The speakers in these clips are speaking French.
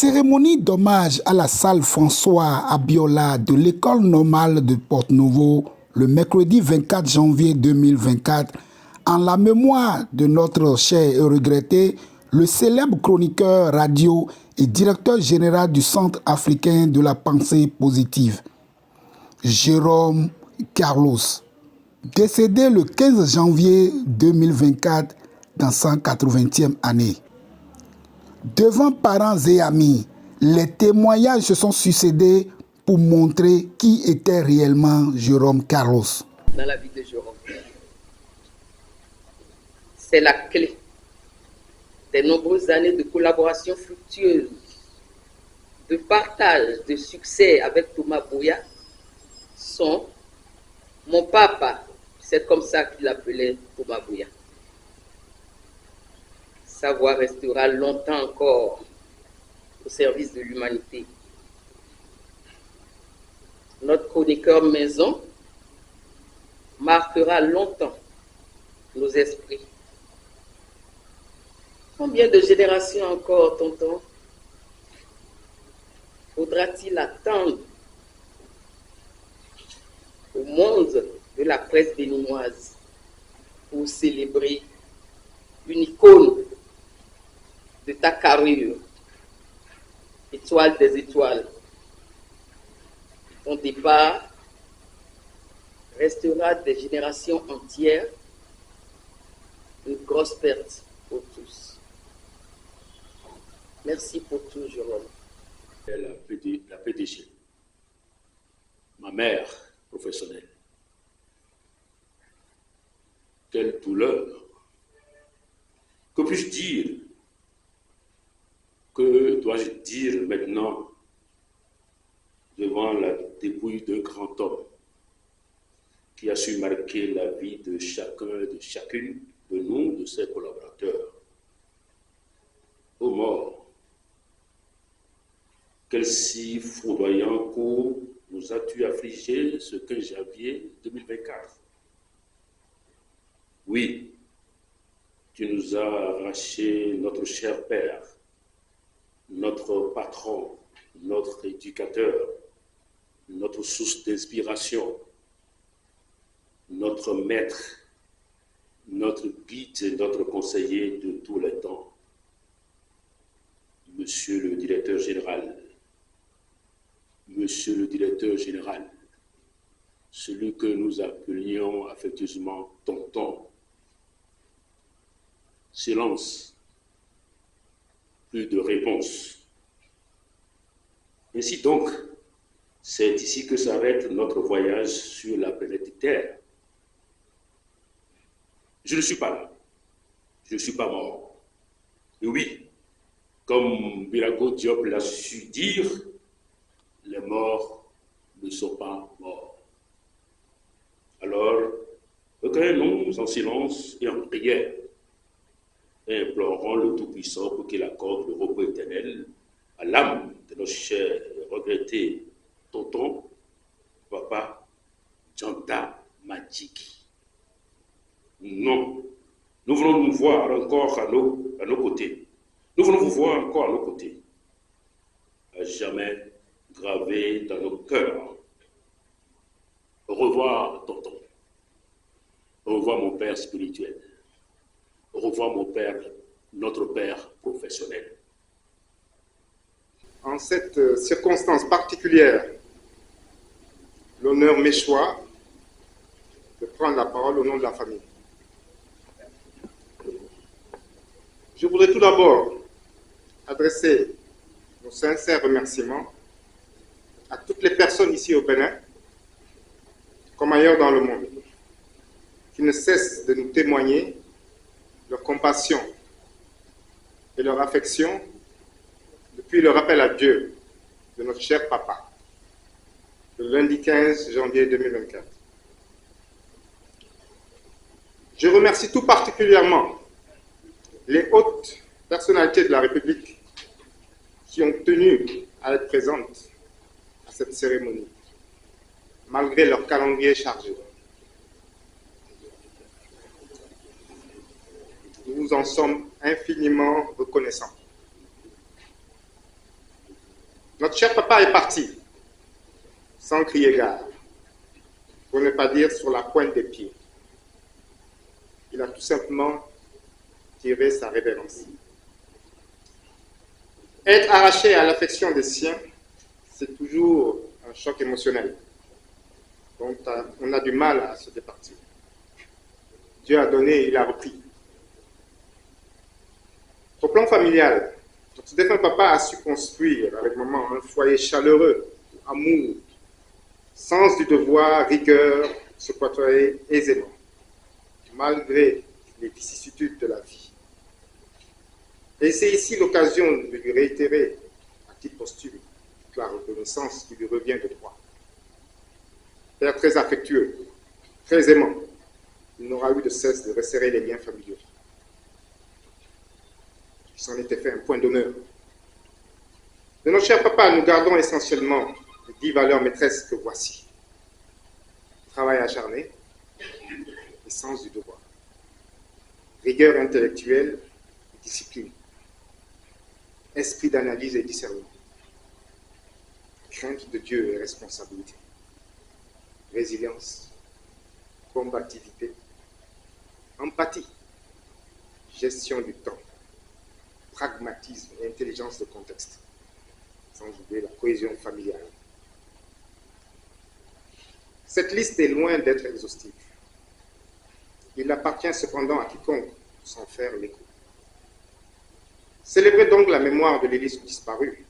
cérémonie d'hommage à la salle François Abiola de l'école normale de Porte-Nouveau le mercredi 24 janvier 2024 en la mémoire de notre cher et regretté, le célèbre chroniqueur radio et directeur général du Centre africain de la pensée positive, Jérôme Carlos, décédé le 15 janvier 2024 dans sa 80e année. Devant parents et amis, les témoignages se sont succédés pour montrer qui était réellement Jérôme Carlos. Dans la vie de Jérôme, c'est la clé des nombreuses années de collaboration fructueuse, de partage, de succès avec Thomas Bouya, sont mon papa, c'est comme ça qu'il appelait Thomas Bouya. Sa voix restera longtemps encore au service de l'humanité. Notre chroniqueur maison marquera longtemps nos esprits. Combien de générations encore, tonton, faudra-t-il attendre au monde de la presse béninoise pour célébrer une icône de ta carrure, étoile des étoiles? Ton départ restera des générations entières une grosse perte pour tous. Merci pour tout, Jérôme. La PDG, ma mère professionnelle. Quelle douleur! Que puis-je dire? Que dois-je dire maintenant devant la dépouille d'un grand homme qui a su marquer la vie de chacun, de chacune de nous, de ses collaborateurs? Ô mort, quel si foudroyant coup nous as-tu affligé ce 15 janvier 2024? Oui, tu nous as arraché notre cher père, notre patron, notre éducateur, notre source d'inspiration, notre maître, notre guide et notre conseiller de tous les temps. Monsieur le directeur général, Monsieur le directeur général, celui que nous appelions affectueusement tonton. Silence, plus de réponse. Ainsi donc, c'est ici que s'arrête notre voyage sur la planète Terre. Je ne suis pas là, je ne suis pas mort. Et oui, comme Birago Diop l'a su dire, les morts ne sont pas morts. Alors, recueillons-nous en silence et en prière, et implorons le Tout-Puissant pour qu'il accorde le repos éternel à l'âme de nos chers et regrettés tonton, papa, Janta Majiki. Non, nous voulons nous voir encore à nos côtés. Nous voulons vous voir encore à nos côtés. À jamais gravé dans nos cœurs. Au revoir, tonton. Au revoir, mon père spirituel. Au revoir, mon père, notre père professionnel. En cette circonstance particulière, l'honneur m'échoit de prendre la parole au nom de la famille. Je voudrais tout d'abord adresser nos sincères remerciements à toutes les personnes ici au Bénin, comme ailleurs dans le monde, qui ne cessent de nous témoigner leur compassion et leur affection depuis le rappel à Dieu de notre cher papa, le lundi 15 janvier 2024. Je remercie tout particulièrement les hautes personnalités de la République qui ont tenu à être présentes à cette cérémonie, malgré leur calendrier chargé. Nous nous en sommes infiniment reconnaissants. Notre cher papa est parti, sans crier gare, pour ne pas dire sur la pointe des pieds. Il a tout simplement tiré sa révérence. Être arraché à l'affection des siens, c'est toujours un choc émotionnel dont on a du mal à se départir. Dieu a donné, il a repris. Au plan familial, notre défunt papa a su construire avec maman un foyer chaleureux, amour, sens du devoir, rigueur, se côtoyer aisément, malgré les vicissitudes de la vie. Et c'est ici l'occasion de lui réitérer, à titre posthume, toute la reconnaissance qui lui revient de droit. Père très affectueux, très aimant, il n'aura eu de cesse de resserrer les liens familiaux. Il s'en était fait un point d'honneur. De notre cher papa, nous gardons essentiellement les 10 valeurs maîtresses que voici. Travail acharné et sens du devoir. Rigueur intellectuelle et discipline. Esprit d'analyse et discernement. Crainte de Dieu et responsabilité. Résilience. Combativité. Empathie. Gestion du temps. Pragmatisme et intelligence de contexte. Sans oublier la cohésion familiale. Cette liste est loin d'être exhaustive. Il appartient cependant à quiconque de s'en faire l'écho. Célébrer donc la mémoire de l'Église disparue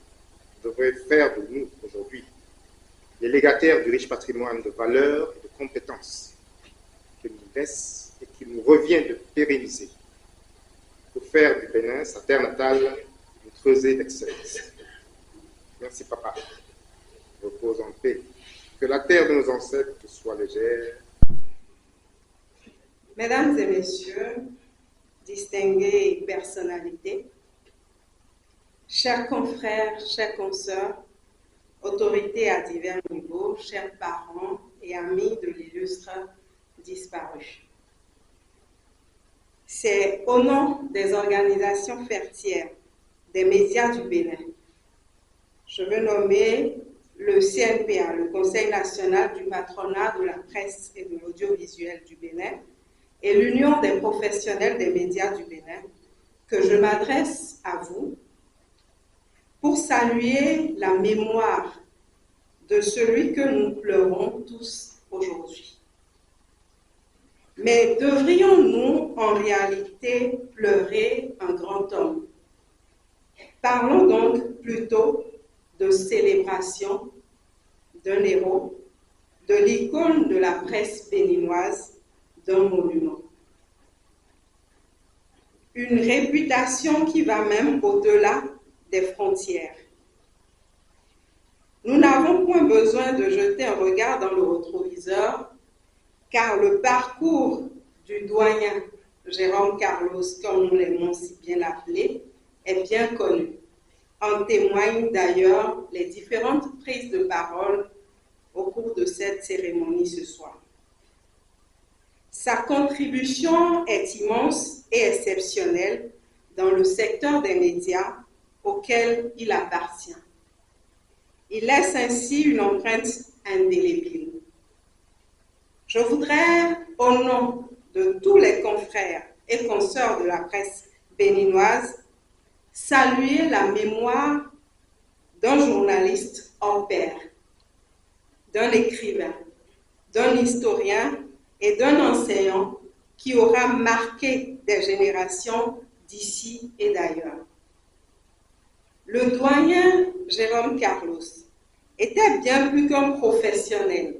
devrait faire de nous, aujourd'hui, les légataires du riche patrimoine de valeurs et de compétences qu'il nous laisse et qu'il nous revient de pérenniser pour faire du Bénin, sa terre natale, une creusée d'excellence. Merci, papa. Repose en paix. Que la terre de nos ancêtres soit légère. Mesdames et messieurs, distinguées personnalités, chers confrères, chers consoeurs, autorités à divers niveaux, chers parents et amis de l'illustre disparu. C'est au nom des organisations fertières des médias du Bénin, je veux nommer le CNPA, le Conseil national du patronat de la presse et de l'audiovisuel du Bénin, et l'Union des professionnels des médias du Bénin, que je m'adresse à vous pour saluer la mémoire de celui que nous pleurons tous aujourd'hui. Mais devrions-nous en réalité pleurer un grand homme? Parlons donc plutôt de célébration d'un héros, de l'icône de la presse béninoise, d'un monument. Une réputation qui va même au-delà des frontières. Nous n'avons point besoin de jeter un regard dans le rétroviseur, car le parcours du doyen Jérôme Carlos, comme nous l'aimons si bien appelé, est bien connu. En témoignent d'ailleurs les différentes prises de parole au cours de cette cérémonie ce soir. Sa contribution est immense et exceptionnelle dans le secteur des médias auquel il appartient. Il laisse ainsi une empreinte indélébile. Je voudrais, au nom de tous les confrères et consoeurs de la presse béninoise, saluer la mémoire d'un journaliste hors pair, d'un écrivain, d'un historien et d'un enseignant qui aura marqué des générations d'ici et d'ailleurs. Le doyen Jérôme Carlos était bien plus qu'un professionnel.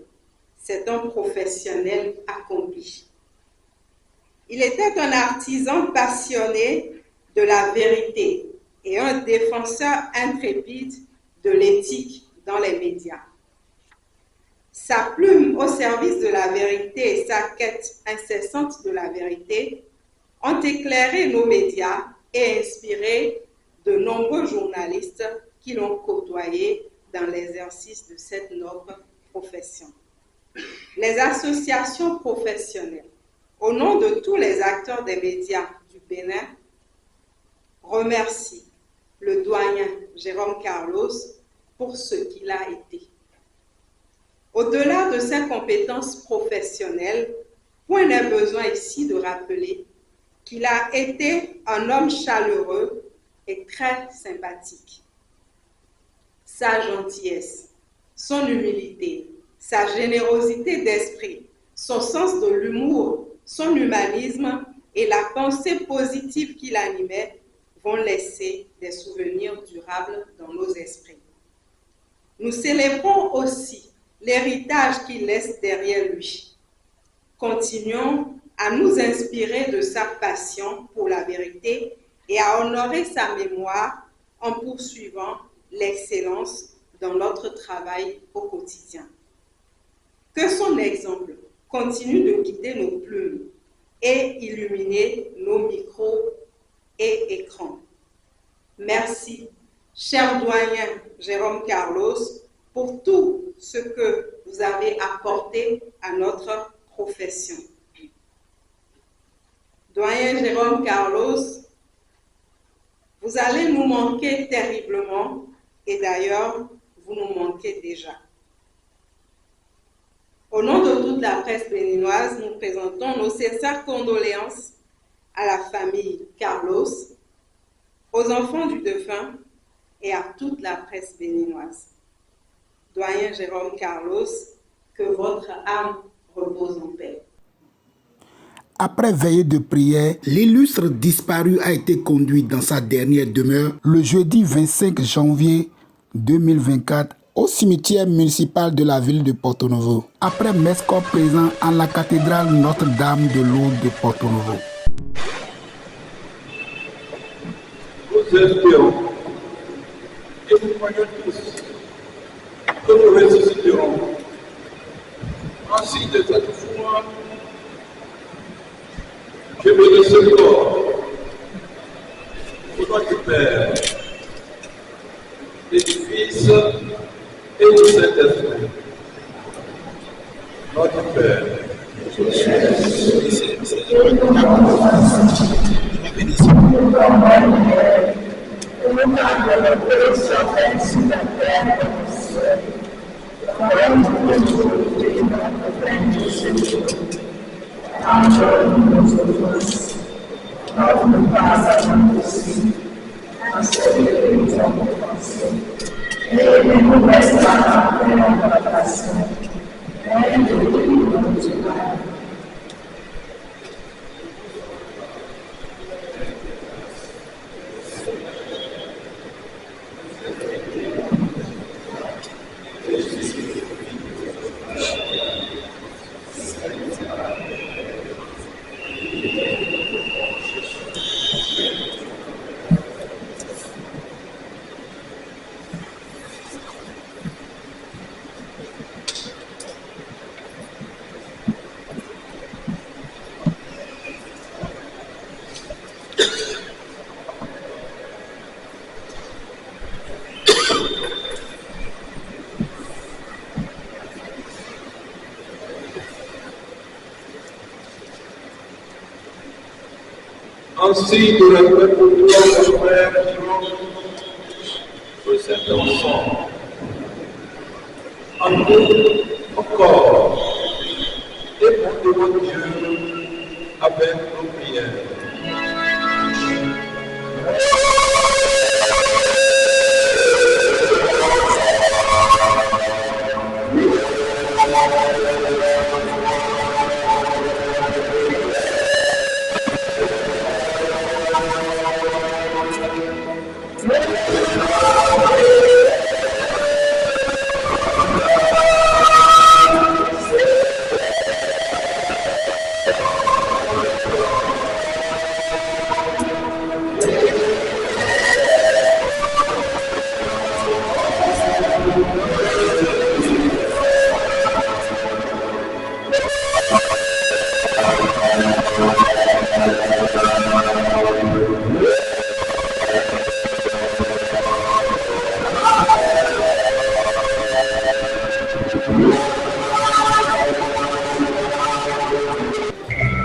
C'est un professionnel accompli. Il était un artisan passionné de la vérité et un défenseur intrépide de l'éthique dans les médias. Sa plume au service de la vérité et sa quête incessante de la vérité ont éclairé nos médias et inspiré de nombreux journalistes qui l'ont côtoyé dans l'exercice de cette noble profession. Les associations professionnelles, au nom de tous les acteurs des médias du Bénin, remercient le doyen Jérôme Carlos pour ce qu'il a été. Au-delà de ses compétences professionnelles, point n'est besoin ici de rappeler qu'il a été un homme chaleureux et très sympathique. Sa gentillesse, son humilité, sa générosité d'esprit, son sens de l'humour, son humanisme et la pensée positive qui l'animait vont laisser des souvenirs durables dans nos esprits. Nous célébrons aussi l'héritage qu'il laisse derrière lui. Continuons à nous inspirer de sa passion pour la vérité et à honorer sa mémoire en poursuivant l'excellence dans notre travail au quotidien. Que son exemple continue de guider nos plumes et illuminer nos micros et écrans. Merci, cher doyen Jérôme Carlos, pour tout ce que vous avez apporté à notre profession. Doyen Jérôme Carlos, vous allez nous manquer terriblement et d'ailleurs, vous nous manquez déjà. Au nom de toute la presse béninoise, nous présentons nos sincères condoléances à la famille Carlos, aux enfants du défunt et à toute la presse béninoise. Doyen Jérôme Carlos, que votre âme repose en paix. Après veillée de prière, l'illustre disparu a été conduit dans sa dernière demeure le jeudi 25 janvier 2024 au cimetière municipal de la ville de Porto Novo, après messe corps présent en la cathédrale Notre-Dame de Lourdes de Porto Novo. Nous espérons et nous croyons tous que nous ressusciterons. Ainsi de cette foi, je bénis ce corps au nom du Père, et du Fils et du Saint-Esprit. Notre Père, ainsi de la paix pour toi, mon frère, pour cet enfant. En nous, encore, et pour devant Dieu avec nos prières.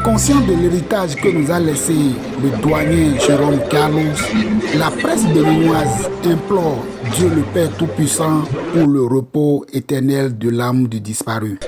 Conscient de l'héritage que nous a laissé le douanier Jérôme Carlos, la presse béninoise implore Dieu le Père Tout-Puissant pour le repos éternel de l'âme du disparu.